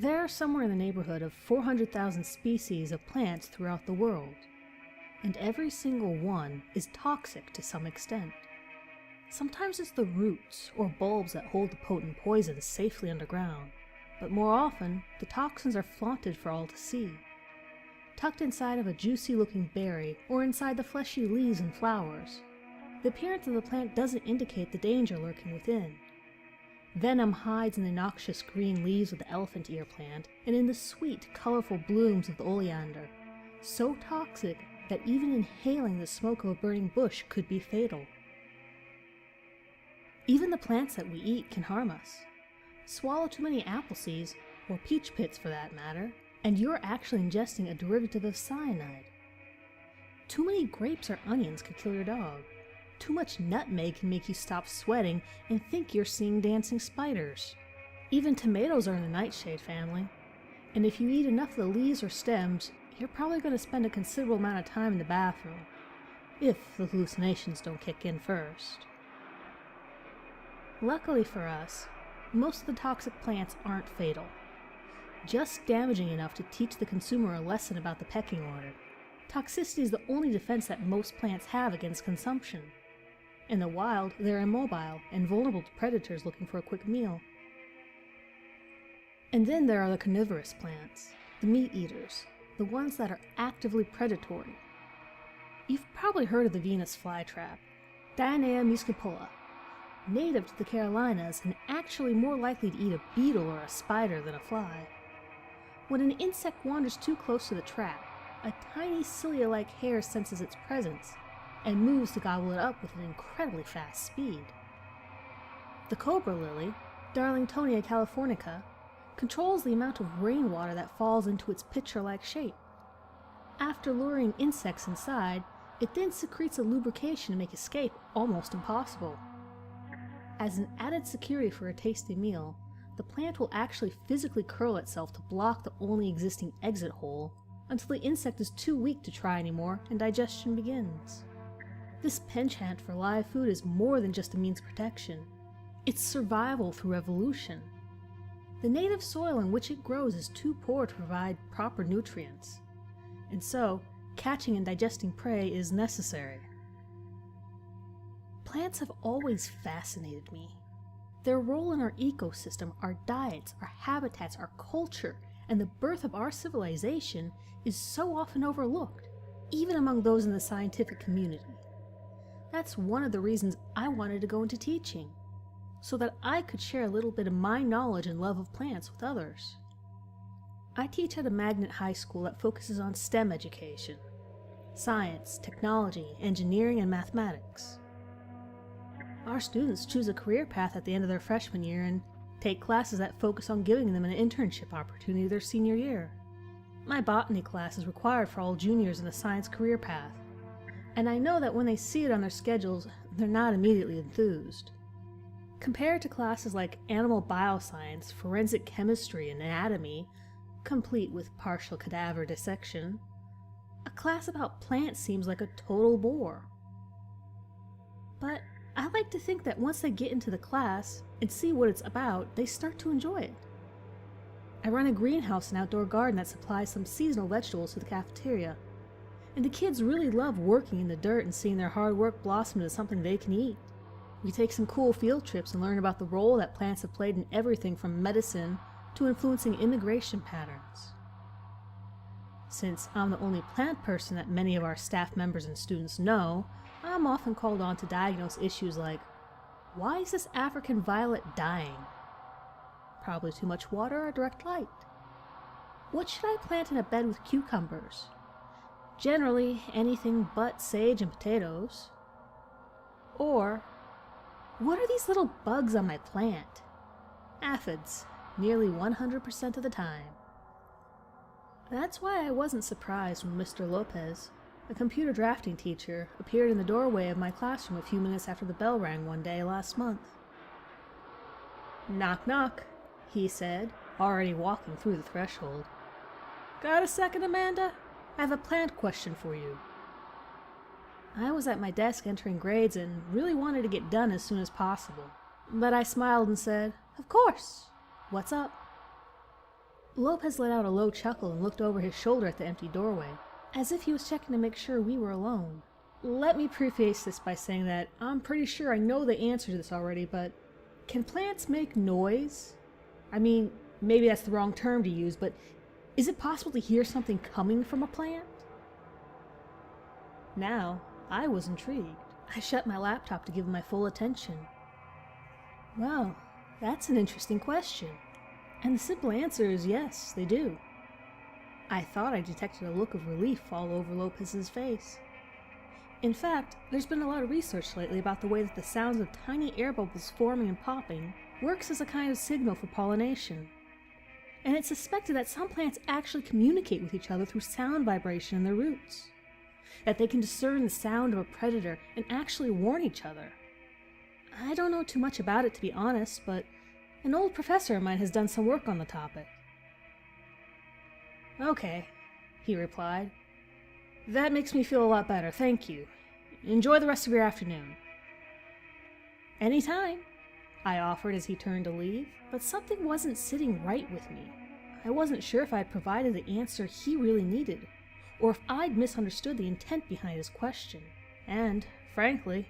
There are somewhere in the neighborhood of 400,000 species of plants throughout the world, and every single one is toxic to some extent. Sometimes it's the roots or bulbs that hold the potent poisons safely underground, but more often, the toxins are flaunted for all to see. Tucked inside of a juicy-looking berry or inside the fleshy leaves and flowers, the appearance of the plant doesn't indicate the danger lurking within. Venom hides in the noxious green leaves of the elephant ear plant and in the sweet, colorful blooms of the oleander, so toxic that even inhaling the smoke of a burning bush could be fatal. Even the plants that we eat can harm us. Swallow too many apple seeds, or peach pits for that matter, and you're actually ingesting a derivative of cyanide. Too many grapes or onions could kill your dog. Too much nutmeg can make you stop sweating and think you're seeing dancing spiders. Even tomatoes are in the nightshade family, and if you eat enough of the leaves or stems, you're probably going to spend a considerable amount of time in the bathroom, if the hallucinations don't kick in first. Luckily for us, most of the toxic plants aren't fatal, just damaging enough to teach the consumer a lesson about the pecking order. Toxicity is the only defense that most plants have against consumption. In the wild, they're immobile and vulnerable to predators looking for a quick meal. And then there are the carnivorous plants, the meat eaters, the ones that are actively predatory. You've probably heard of the Venus flytrap, Dionea muscipula, native to the Carolinas and actually more likely to eat a beetle or a spider than a fly. When an insect wanders too close to the trap, a tiny cilia-like hair senses its presence and moves to gobble it up with an incredibly fast speed. The cobra lily, Darlingtonia californica, controls the amount of rainwater that falls into its pitcher-like shape. After luring insects inside, it then secretes a lubrication to make escape almost impossible. As an added security for a tasty meal, the plant will actually physically curl itself to block the only existing exit hole until the insect is too weak to try anymore and digestion begins. This penchant for live food is more than just a means of protection. It's survival through evolution. The native soil in which it grows is too poor to provide proper nutrients, and so catching and digesting prey is necessary. Plants have always fascinated me. Their role in our ecosystem, our diets, our habitats, our culture, and the birth of our civilization is so often overlooked, even among those in the scientific community. That's one of the reasons I wanted to go into teaching, so that I could share a little bit of my knowledge and love of plants with others. I teach at a magnet high school that focuses on STEM education: science, technology, engineering, and mathematics. Our students choose a career path at the end of their freshman year and take classes that focus on giving them an internship opportunity their senior year. My botany class is required for all juniors in the science career path, and I know that when they see it on their schedules, they're not immediately enthused. Compared to classes like animal bioscience, forensic chemistry, and anatomy, complete with partial cadaver dissection, a class about plants seems like a total bore. But I like to think that once they get into the class and see what it's about, they start to enjoy it. I run a greenhouse and outdoor garden that supplies some seasonal vegetables to the cafeteria, and the kids really love working in the dirt and seeing their hard work blossom into something they can eat. We take some cool field trips and learn about the role that plants have played in everything from medicine to influencing immigration patterns. Since I'm the only plant person that many of our staff members and students know, I'm often called on to diagnose issues like, why is this African violet dying? Probably too much water or direct light. What should I plant in a bed with cucumbers? Generally, anything but sage and potatoes. Or, what are these little bugs on my plant? Aphids, nearly 100% of the time. That's why I wasn't surprised when Mr. Lopez, a computer drafting teacher, appeared in the doorway of my classroom a few minutes after the bell rang one day last month. "Knock, knock," he said, already walking through the threshold. "Got a second, Amanda? I have a plant question for you." I was at my desk entering grades and really wanted to get done as soon as possible, but I smiled and said, "Of course. What's up?" Lopez let out a low chuckle and looked over his shoulder at the empty doorway, as if he was checking to make sure we were alone. Let me preface this by saying that I'm pretty sure I know the answer to this already, but can plants make noise? I mean, maybe that's the wrong term to use, but is it possible to hear something coming from a plant? Now, I was intrigued. I shut my laptop to give him my full attention. Well, that's an interesting question. And the simple answer is yes, they do. I thought I detected a look of relief all over Lopez's face. In fact, there's been a lot of research lately about the way that the sounds of tiny air bubbles forming and popping works as a kind of signal for pollination. And it's suspected that some plants actually communicate with each other through sound vibration in their roots. That they can discern the sound of a predator and actually warn each other. I don't know too much about it, to be honest, but an old professor of mine has done some work on the topic. Okay, he replied. That makes me feel a lot better, thank you. Enjoy the rest of your afternoon. Anytime, I offered as he turned to leave, but something wasn't sitting right with me. I wasn't sure if I had provided the answer he really needed, or if I'd misunderstood the intent behind his question. And, frankly,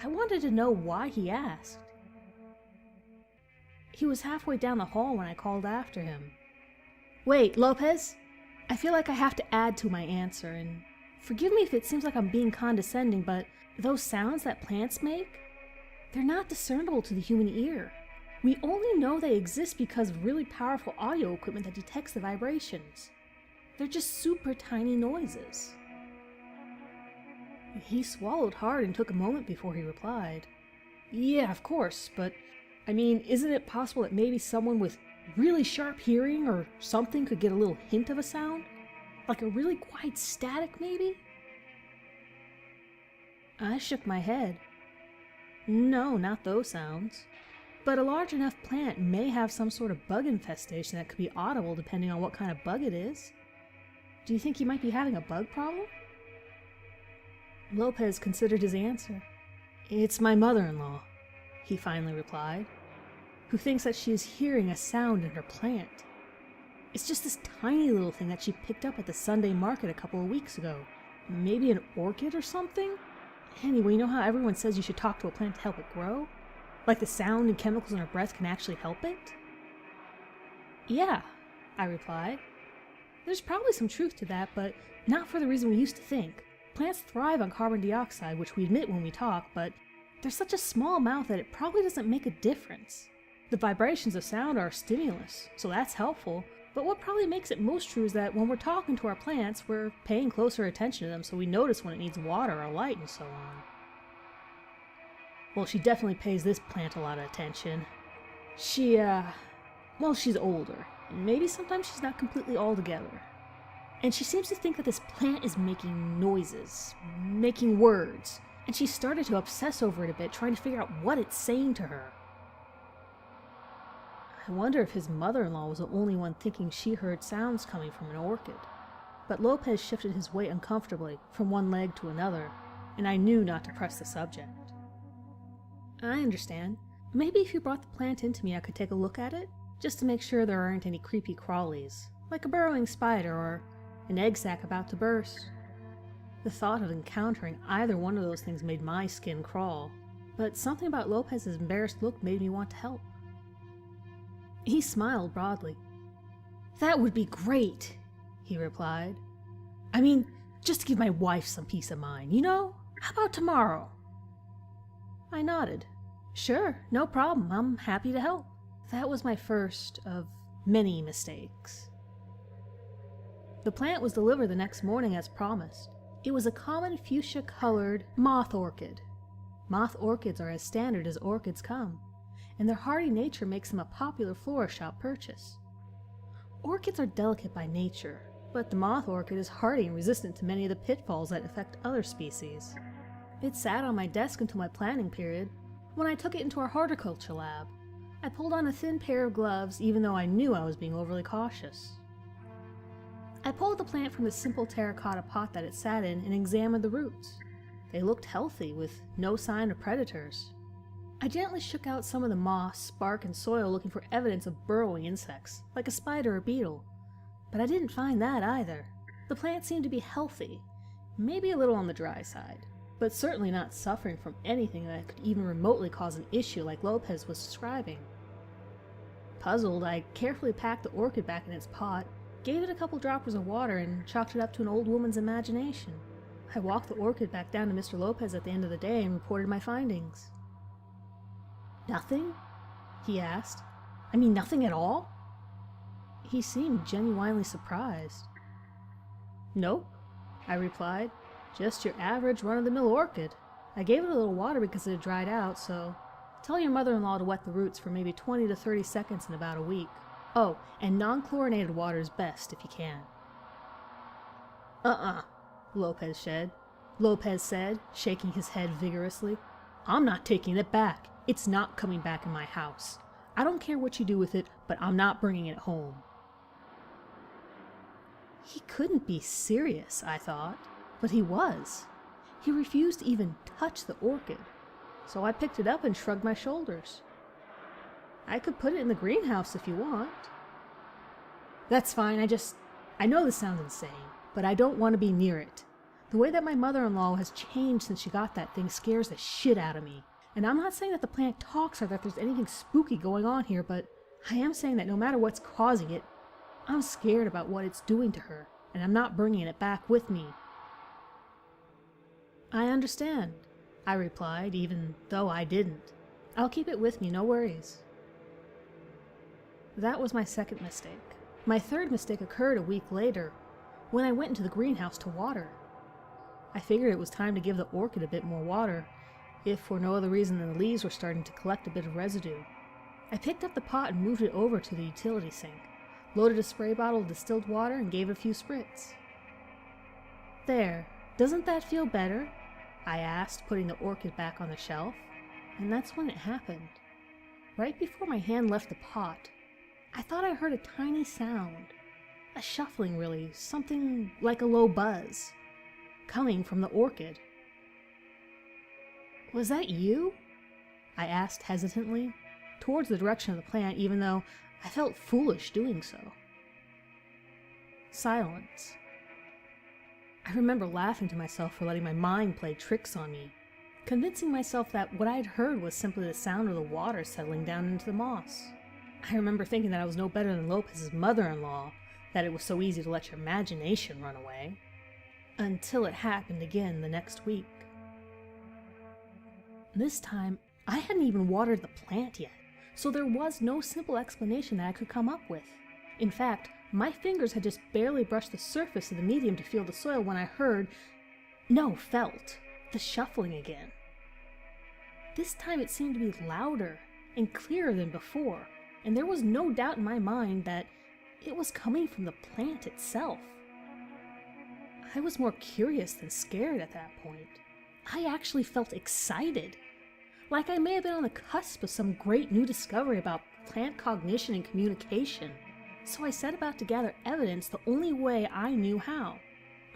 I wanted to know why he asked. He was halfway down the hall when I called after him. Wait, Lopez? I feel like I have to add to my answer, and forgive me if it seems like I'm being condescending, but those sounds that plants make, they're not discernible to the human ear. We only know they exist because of really powerful audio equipment that detects the vibrations. They're just super tiny noises. He swallowed hard and took a moment before he replied. Yeah, of course, but I mean, isn't it possible that maybe someone with really sharp hearing or something could get a little hint of a sound? Like a really quiet static, maybe? I shook my head. No, not those sounds. But a large enough plant may have some sort of bug infestation that could be audible depending on what kind of bug it is. Do you think he might be having a bug problem? Lopez considered his answer. It's my mother-in-law, he finally replied, who thinks that she is hearing a sound in her plant. It's just this tiny little thing that she picked up at the Sunday market a couple of weeks ago. Maybe an orchid or something? Anyway, you know how everyone says you should talk to a plant to help it grow? Like the sound and chemicals in her breath can actually help it? Yeah, I replied. There's probably some truth to that, but not for the reason we used to think. Plants thrive on carbon dioxide, which we emit when we talk, but there's such a small amount that it probably doesn't make a difference. The vibrations of sound are a stimulus, so that's helpful, but what probably makes it most true is that when we're talking to our plants, we're paying closer attention to them so we notice when it needs water or light and so on. Well, she definitely pays this plant a lot of attention. She's older, and maybe sometimes she's not completely all together. And she seems to think that this plant is making noises, making words, and she started to obsess over it a bit, trying to figure out what it's saying to her. I wonder if his mother-in-law was the only one thinking she heard sounds coming from an orchid. But Lopez shifted his weight uncomfortably from one leg to another, and I knew not to press the subject. I understand. Maybe if you brought the plant into me I could take a look at it, just to make sure there aren't any creepy crawlies, like a burrowing spider or an egg sac about to burst. The thought of encountering either one of those things made my skin crawl, but something about Lopez's embarrassed look made me want to help. He smiled broadly. That would be great, he replied. I mean, just to give my wife some peace of mind, you know? How about tomorrow? I nodded. Sure, no problem, I'm happy to help. That was my first of many mistakes. The plant was delivered the next morning as promised. It was a common fuchsia-colored moth orchid. Moth orchids are as standard as orchids come, and their hardy nature makes them a popular florist shop purchase. Orchids are delicate by nature, but the moth orchid is hardy and resistant to many of the pitfalls that affect other species. It sat on my desk until my planning period, when I took it into our horticulture lab. I pulled on a thin pair of gloves even though I knew I was being overly cautious. I pulled the plant from the simple terracotta pot that it sat in and examined the roots. They looked healthy, with no sign of predators. I gently shook out some of the moss, bark, and soil looking for evidence of burrowing insects, like a spider or beetle. But I didn't find that either. The plant seemed to be healthy, maybe a little on the dry side, but certainly not suffering from anything that could even remotely cause an issue like Lopez was describing. Puzzled, I carefully packed the orchid back in its pot, gave it a couple droppers of water, and chalked it up to an old woman's imagination. I walked the orchid back down to Mr. Lopez at the end of the day and reported my findings. "Nothing?" he asked. "I mean, nothing at all?" He seemed genuinely surprised. "Nope," I replied. "Just your average run-of-the-mill orchid. I gave it a little water because it had dried out, so tell your mother-in-law to wet the roots for maybe 20 to 30 seconds in about a week. Oh, and non-chlorinated water is best if you can." Lopez said, shaking his head vigorously. "I'm not taking it back. It's not coming back in my house. I don't care what you do with it, but I'm not bringing it home." He couldn't be serious, I thought, but he was. He refused to even touch the orchid, so I picked it up and shrugged my shoulders. "I could put it in the greenhouse if you want." "That's fine, I know this sounds insane, but I don't want to be near it. The way that my mother-in-law has changed since she got that thing scares the shit out of me. And I'm not saying that the plant talks or that there's anything spooky going on here, but I am saying that no matter what's causing it, I'm scared about what it's doing to her, and I'm not bringing it back with me." "I understand," I replied, even though I didn't. "I'll keep it with me, no worries." That was my second mistake. My third mistake occurred a week later, when I went into the greenhouse to water. I figured it was time to give the orchid a bit more water, if for no other reason than the leaves were starting to collect a bit of residue. I picked up the pot and moved it over to the utility sink, loaded a spray bottle of distilled water, and gave it a few spritz. "There, doesn't that feel better?" I asked, putting the orchid back on the shelf. And that's when it happened. Right before my hand left the pot, I thought I heard a tiny sound. A shuffling, really, something like a low buzz, coming from the orchid. "Was that you?" I asked hesitantly, towards the direction of the plant, even though I felt foolish doing so. Silence. I remember laughing to myself for letting my mind play tricks on me, convincing myself that what I'd heard was simply the sound of the water settling down into the moss. I remember thinking that I was no better than Lopez's mother-in-law, that it was so easy to let your imagination run away. Until it happened again the next week. This time, I hadn't even watered the plant yet, so there was no simple explanation that I could come up with. In fact, my fingers had just barely brushed the surface of the medium to feel the soil when I felt the shuffling again. This time it seemed to be louder and clearer than before, and there was no doubt in my mind that it was coming from the plant itself. I was more curious than scared at that point. I actually felt excited, like I may have been on the cusp of some great new discovery about plant cognition and communication. So I set about to gather evidence the only way I knew how,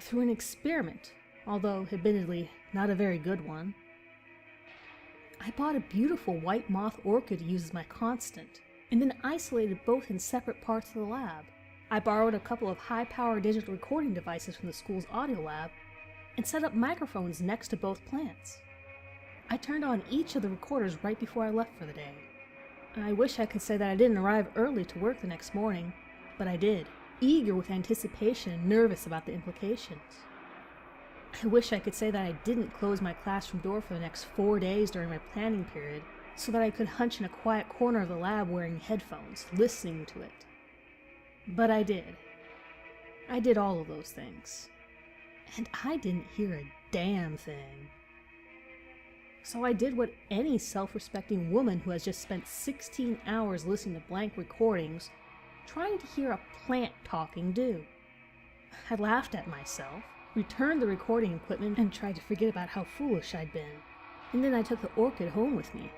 through an experiment, although admittedly not a very good one. I bought a beautiful white moth orchid to use as my constant, and then isolated both in separate parts of the lab. I borrowed a couple of high-power digital recording devices from the school's audio lab, and set up microphones next to both plants. I turned on each of the recorders right before I left for the day. I wish I could say that I didn't arrive early to work the next morning, but I did, eager with anticipation and nervous about the implications. I wish I could say that I didn't close my classroom door for the next 4 days during my planning period, so that I could hunch in a quiet corner of the lab wearing headphones, listening to it. But I did. I did all of those things. And I didn't hear a damn thing. So I did what any self-respecting woman who has just spent 16 hours listening to blank recordings, trying to hear a plant talking, do. I laughed at myself, returned the recording equipment, and tried to forget about how foolish I'd been. And then I took the orchid home with me.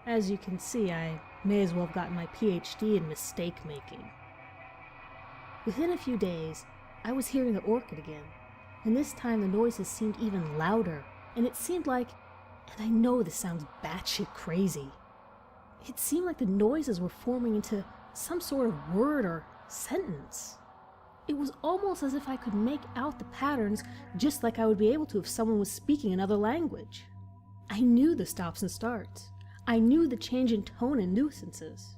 As you can see, I may as well have gotten my PhD in mistake-making. Within a few days, I was hearing the orchid again, and this time the noises seemed even louder, and it seemed like And I know this sounds batshit crazy. It seemed like the noises were forming into some sort of word or sentence. It was almost as if I could make out the patterns just like I would be able to if someone was speaking another language. I knew the stops and starts. I knew the change in tone and nuisances.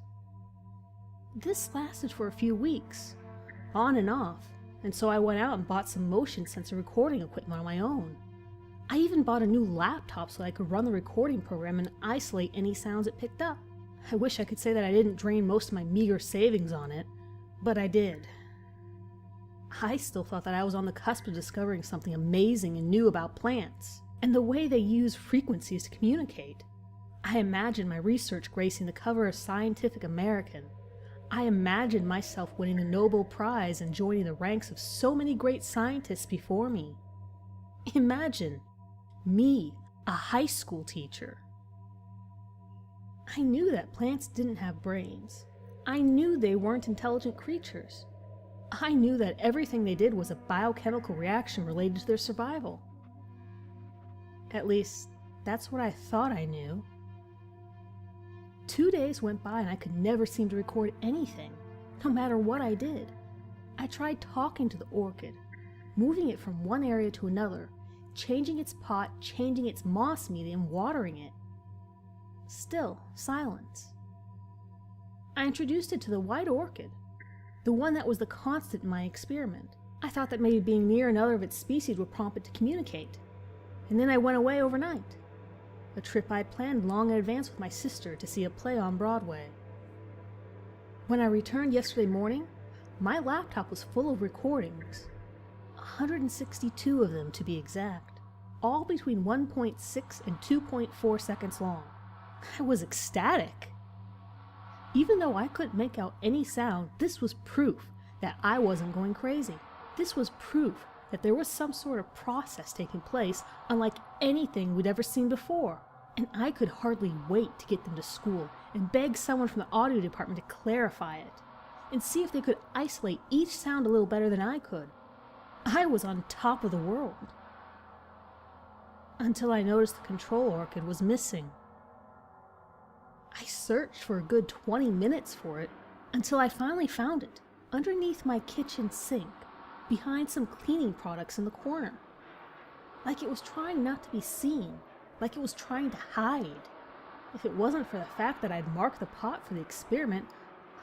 This lasted for a few weeks, on and off, and so I went out and bought some motion sensor recording equipment on my own. I even bought a new laptop so I could run the recording program and isolate any sounds it picked up. I wish I could say that I didn't drain most of my meager savings on it, but I did. I still thought that I was on the cusp of discovering something amazing and new about plants, and the way they use frequencies to communicate. I imagined my research gracing the cover of Scientific American. I imagined myself winning the Nobel Prize and joining the ranks of so many great scientists before me. Imagine me, a high school teacher. I knew that plants didn't have brains. I knew they weren't intelligent creatures. I knew that everything they did was a biochemical reaction related to their survival. At least, that's what I thought I knew. 2 days went by and I could never seem to record anything, no matter what I did. I tried talking to the orchid, moving it from one area to another, changing its pot, changing its moss medium, watering it. Still, silence. I introduced it to the white orchid, the one that was the constant in my experiment. I thought that maybe being near another of its species would prompt it to communicate. And then I went away overnight. A trip I'd planned long in advance with my sister to see a play on Broadway. When I returned yesterday morning, my laptop was full of recordings. 162 of them to be exact, all between 1.6 and 2.4 seconds long. I was ecstatic. Even though I couldn't make out any sound, this was proof that I wasn't going crazy. This was proof that there was some sort of process taking place unlike anything we'd ever seen before. And I could hardly wait to get them to school and beg someone from the audio department to clarify it, and see if they could isolate each sound a little better than I could. I was on top of the world. Until I noticed the control orchid was missing. I searched for a good 20 minutes for it, until I finally found it, underneath my kitchen sink, behind some cleaning products in the corner. Like it was trying not to be seen, like it was trying to hide. If it wasn't for the fact that I'd marked the pot for the experiment,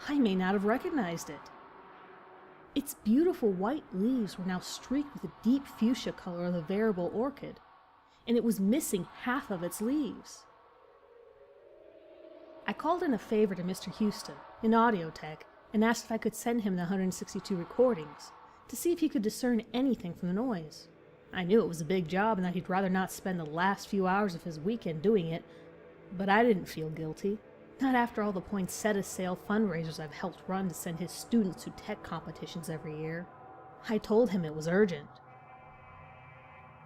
I may not have recognized it. Its beautiful white leaves were now streaked with the deep fuchsia color of the variable orchid, and it was missing half of its leaves. I called in a favor to Mr. Houston, in audio tech, and asked if I could send him the 162 recordings, to see if he could discern anything from the noise. I knew it was a big job and that he'd rather not spend the last few hours of his weekend doing it, but I didn't feel guilty. Not after all the poinsettia sale fundraisers I've helped run to send his students to tech competitions every year. I told him it was urgent.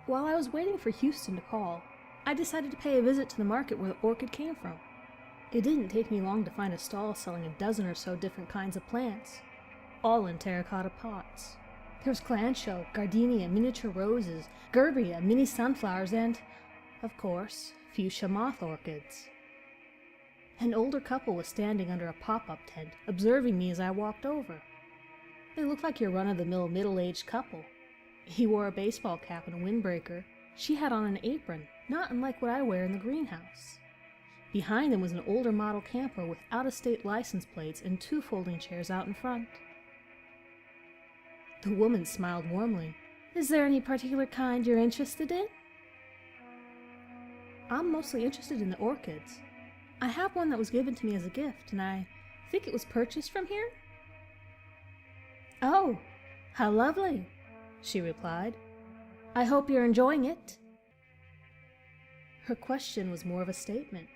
While I was waiting for Houston to call, I decided to pay a visit to the market where the orchid came from. It didn't take me long to find a stall selling a dozen or so different kinds of plants, all in terracotta pots. There was clamshell, gardenia, miniature roses, gerbia, mini sunflowers, and, of course, fuchsia moth orchids. An older couple was standing under a pop-up tent, observing me as I walked over. They looked like your run-of-the-mill middle-aged couple. He wore a baseball cap and a windbreaker. She had on an apron, not unlike what I wear in the greenhouse. Behind them was an older model camper with out-of-state license plates and 2 folding chairs out in front. The woman smiled warmly. "Is there any particular kind you're interested in?" "I'm mostly interested in the orchids. I have one that was given to me as a gift, and I think it was purchased from here." "Oh, how lovely," she replied. "I hope you're enjoying it." Her question was more of a statement.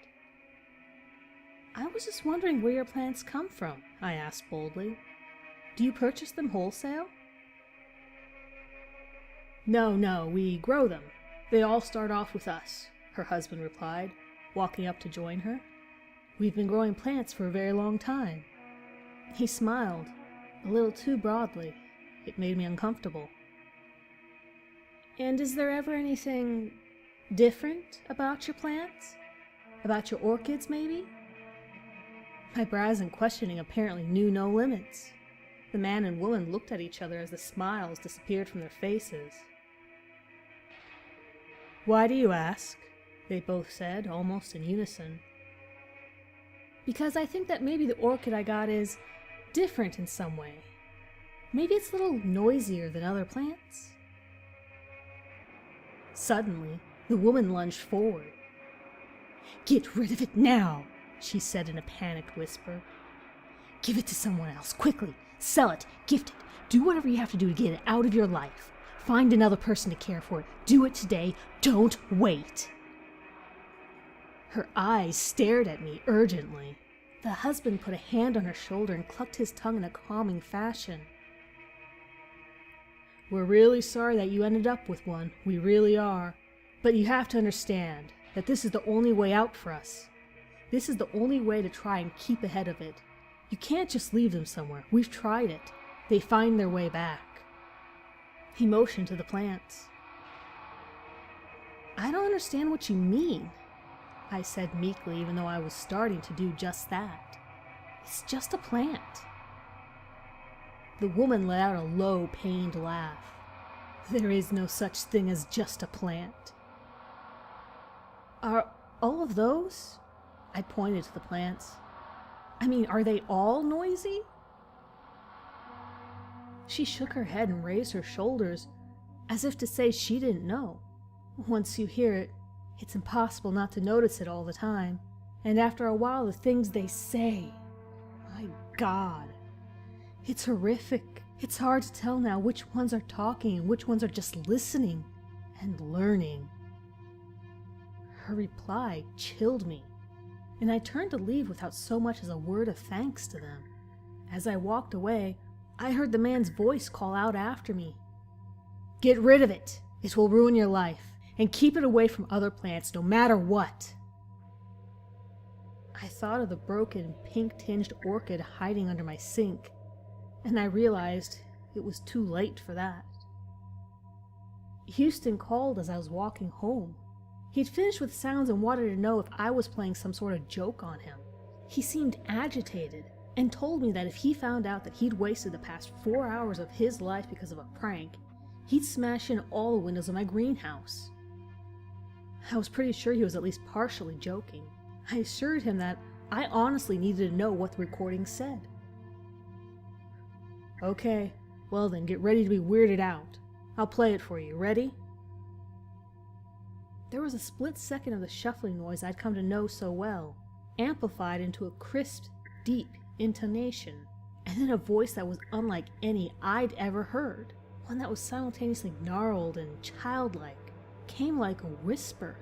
"I was just wondering where your plants come from," I asked boldly. "Do you purchase them wholesale?" No, we grow them. They all start off with us," her husband replied, walking up to join her. "We've been growing plants for a very long time." He smiled, a little too broadly. It made me uncomfortable. "And is there ever anything Different about your plants? About your orchids, maybe? My brows and questioning apparently knew no limits. The man and woman looked at each other as the smiles disappeared from their faces. "Why do you ask?" they both said, almost in unison. "Because I think that maybe the orchid I got is different in some way. Maybe it's a little noisier than other plants." Suddenly, the woman lunged forward. "Get rid of it now," she said in a panicked whisper. "Give it to someone else, quickly. Sell it, gift it, do whatever you have to do to get it out of your life. Find another person to care for it. Do it today. Don't wait." Her eyes stared at me urgently. The husband put a hand on her shoulder and clucked his tongue in a calming fashion. "We're really sorry that you ended up with one. We really are. But you have to understand that this is the only way out for us. This is the only way to try and keep ahead of it. You can't just leave them somewhere. We've tried it. They find their way back." He motioned to the plants. "I don't understand what you mean," I said meekly, even though I was starting to do just that. "It's just a plant." The woman let out a low, pained laugh. "There is no such thing as just a plant." "Are all of those?" I pointed to the plants. "I mean, are they all noisy?" She shook her head and raised her shoulders, as if to say she didn't know. Once you hear it, it's impossible not to notice it all the time. And after a while, the things they say, my God, it's horrific. It's hard to tell now which ones are talking and which ones are just listening and learning. Her reply chilled me, and I turned to leave without so much as a word of thanks to them. As I walked away, I heard the man's voice call out after me. "Get rid of it. It will ruin your life. And keep it away from other plants, no matter what." I thought of the broken, pink-tinged orchid hiding under my sink, and I realized it was too late for that. Houston called as I was walking home. He'd finished with sounds and wanted to know if I was playing some sort of joke on him. He seemed agitated and told me that if he found out that he'd wasted the past 4 hours of his life because of a prank, he'd smash in all the windows of my greenhouse. I was pretty sure he was at least partially joking. I assured him that I honestly needed to know what the recording said. "Okay, well then, get ready to be weirded out. I'll play it for you. Ready?" There was a split second of the shuffling noise I'd come to know so well, amplified into a crisp, deep intonation, and then a voice that was unlike any I'd ever heard. One that was simultaneously gnarled and childlike, came like a whisper.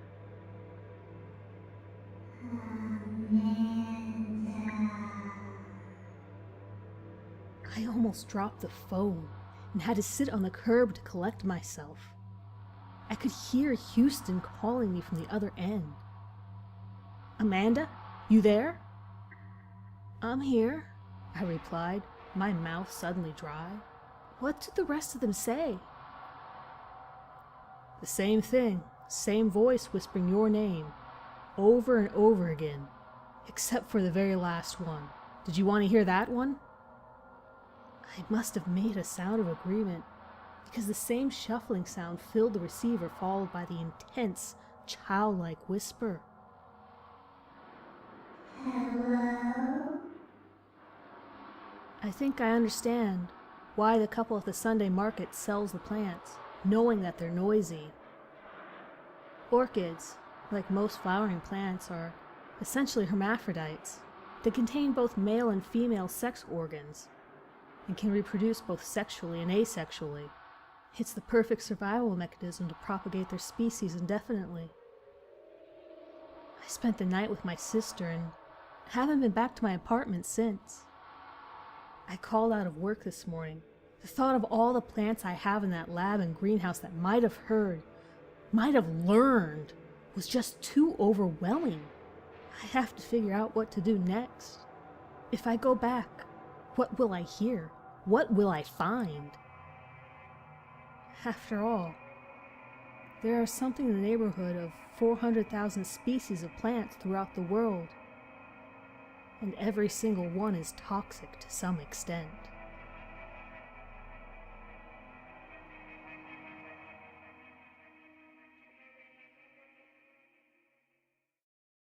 I almost dropped the phone and had to sit on the curb to collect myself. I could hear Houston calling me from the other end. "Amanda, you there?" "I'm here," I replied, my mouth suddenly dry. What did the rest of them say? "The same thing, same voice whispering your name, over and over again, except for the very last one. Did you want to hear that one?" I must have made a sound of agreement, because the same shuffling sound filled the receiver, followed by the intense, childlike whisper. "Hello?" I think I understand why the couple at the Sunday market sells the plants, knowing that they're noisy. Orchids, like most flowering plants, are essentially hermaphrodites. They contain both male and female sex organs, and can reproduce both sexually and asexually. It's the perfect survival mechanism to propagate their species indefinitely. I spent the night with my sister and haven't been back to my apartment since. I called out of work this morning. The thought of all the plants I have in that lab and greenhouse that might have heard, might have learned, was just too overwhelming. I have to figure out what to do next. If I go back, what will I hear? What will I find? After all, There are something in the neighborhood of 400,000 species of plants throughout the world, and every single one is toxic to some extent.